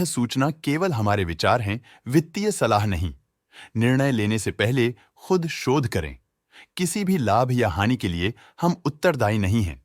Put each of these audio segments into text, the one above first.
सूचना केवल हमारे विचार हैं, वित्तीय सलाह नहीं। निर्णय लेने से पहले खुद शोध करें। किसी भी लाभ या हानि के लिए हम उत्तरदायी नहीं हैं।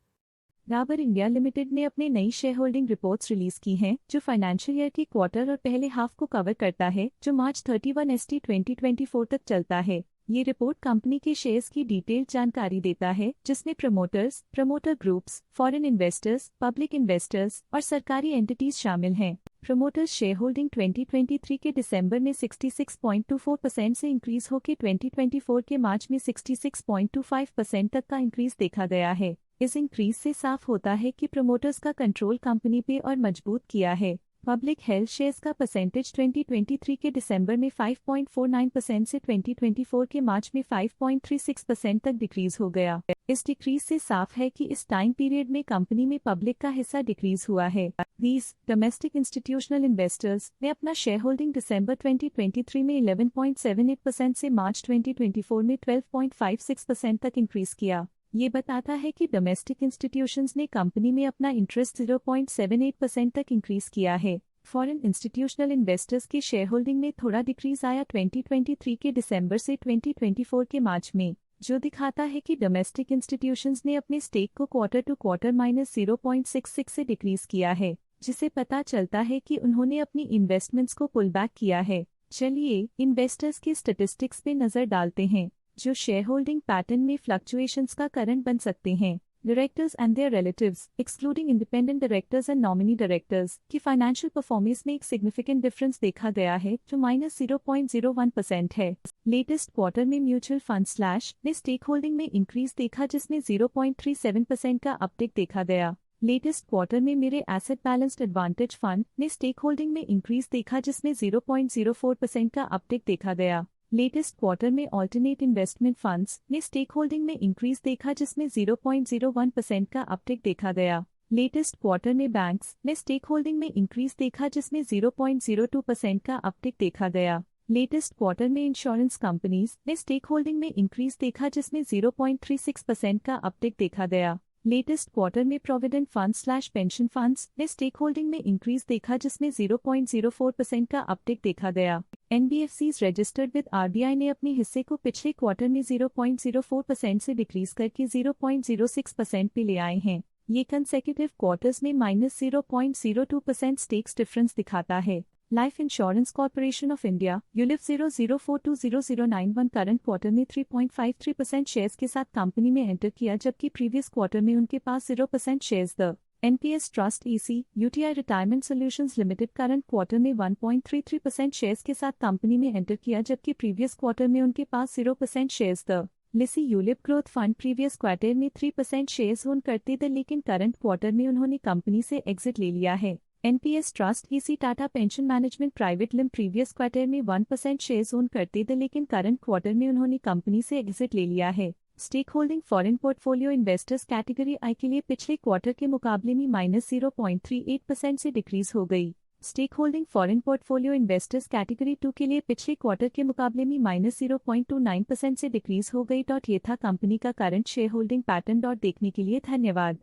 डाबर इंडिया लिमिटेड ने अपनी नई शेयर होल्डिंग रिपोर्ट्स रिलीज की हैं, जो फाइनेंशियल ईयर की क्वार्टर और पहले हाफ को कवर करता है, जो मार्च 31 ST 2024 तक चलता है। ये रिपोर्ट कंपनी के शेयर्स की डिटेल्ड जानकारी देता है, जिसमें promoters, promoter groups, foreign investors, public investors और सरकारी एंटिटीज शामिल हैं। प्रमोटर्स शेयर होल्डिंग 2023 के दिसंबर में 66.24% से इंक्रीज होकर 2024 के मार्च में 66.25% तक का इंक्रीज देखा गया है। इस इंक्रीज से साफ होता है कि प्रमोटर्स का कंट्रोल कंपनी पे और मजबूत किया है। पब्लिक हेल्थ शेयर्स का परसेंटेज 2023 के दिसंबर में 5.49% से 2024 के मार्च में 5.36% तक डिक्रीज हो गया। इस डिक्रीज से साफ है कि इस टाइम पीरियड में कंपनी में पब्लिक का हिस्सा डिक्रीज हुआ है। These डोमेस्टिक इंस्टीट्यूशनल इन्वेस्टर्स ने अपना शेयर होल्डिंग दिसंबर 2023 में 11.78% से मार्च 2024 में 12.56% तक इंक्रीज किया। ये बताता है कि डोमेस्टिक इंस्टीट्यूशंस ने कंपनी में अपना इंटरेस्ट 0.78% तक इंक्रीज किया है। फॉरेन इंस्टीट्यूशनल इन्वेस्टर्स के शेयर होल्डिंग में थोड़ा डिक्रीज आया 2023 के दिसंबर से 2024 के मार्च में, जो दिखाता है कि डोमेस्टिक इंस्टीट्यूशंस ने अपने स्टेक को क्वार्टर टू क्वार्टर -0.66 से डिक्रीज किया है, जिसे पता चलता है कि उन्होंने अपनी इन्वेस्टमेंट्स को पुल बैक किया है। चलिए इन्वेस्टर्स के स्टैटिस्टिक्स पे नजर डालते हैं, जो शेयर होल्डिंग पैटर्न में फ्लक्चुएशंस का कारण बन सकते हैं। Directors and their relatives, excluding independent directors and nominee directors, की फाइनेंशियल परफॉर्मेंस में एक सिग्निफिकेंट डिफरेंस देखा गया है, जो -0.01% है। लेटेस्ट क्वार्टर में म्यूचुअल फंड स्लैश ने स्टेक होल्डिंग में इंक्रीज देखा, जिसमें 0.37% का अपटिक देखा गया। लेटेस्ट क्वार्टर में मेरे एसेट बैलेंस्ड एडवांटेज फंड ने स्टेक होल्डिंग में इंक्रीज देखा, जिसमें 0.04% का अपटिक देखा गया। लेटेस्ट क्वार्टर में ऑल्टरनेट इन्वेस्टमेंट फंड्स ने स्टेक होल्डिंग में इंक्रीज देखा, जिसमें 0.01% का अपटिक देखा गया। लेटेस्ट क्वार्टर में बैंक्स ने स्टेक होल्डिंग में इंक्रीज देखा, जिसमें 0.02% का अपटिक देखा गया। लेटेस्ट क्वार्टर में इंश्योरेंस कंपनीज ने स्टेक होल्डिंग में इंक्रीज देखा, जिसमें 0.36% का अपटिक देखा गया। लेटेस्ट क्वार्टर में provident fund slash pension funds ने स्टेक होल्डिंग में इंक्रीज देखा, जिसमें 0.04% का अपटिक देखा गया। NBFCs रजिस्टर्ड विद RBI ने अपने हिस्से को पिछले क्वार्टर में 0.04% से डिक्रीज करके 0.06% पे ले आए हैं। ये कंसेक्यूटिव क्वार्टर्स में -0.02% स्टेक्स डिफरेंस दिखाता है। Life insurance corporation of India ULIP 00420091 current quarter में 3.53% शेयर्स के साथ कंपनी में एंटर किया, जबकि प्रीवियस क्वार्टर में उनके पास 0% shares the NPS trust EC UTI retirement solutions limited current quarter में 1.33% शेयर्स के साथ कंपनी में एंटर किया, जबकि प्रीवियस क्वार्टर में उनके पास 0% शेयर्स द लिसी ULIP growth fund previous quarter में 3% शेयर्स ओन करते थे, लेकिन करंट क्वार्टर में उन्होंने कंपनी से एग्जिट ले लिया है। NPS trust EC Tata pension management private lim previous quarter में 1% शेयर्स ओन करते थे, लेकिन करंट क्वार्टर में उन्होंने कंपनी से एग्जिट ले लिया है। Stake holding foreign portfolio investors category I के लिए पिछले क्वार्टर के मुकाबले में -0.38% से डिक्रीज हो गई। Stake holding foreign portfolio investors category 2 के लिए पिछले क्वार्टर के मुकाबले में -0.29% से डिक्रीज हो गई। ये था कंपनी का करंट शेयर होल्डिंग पैटर्न। देखने के लिए धन्यवाद।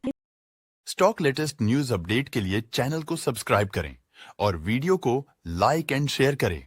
स्टॉक लेटेस्ट न्यूज अपडेट के लिए चैनल को सब्सक्राइब करें और वीडियो को लाइक एंड शेयर करें।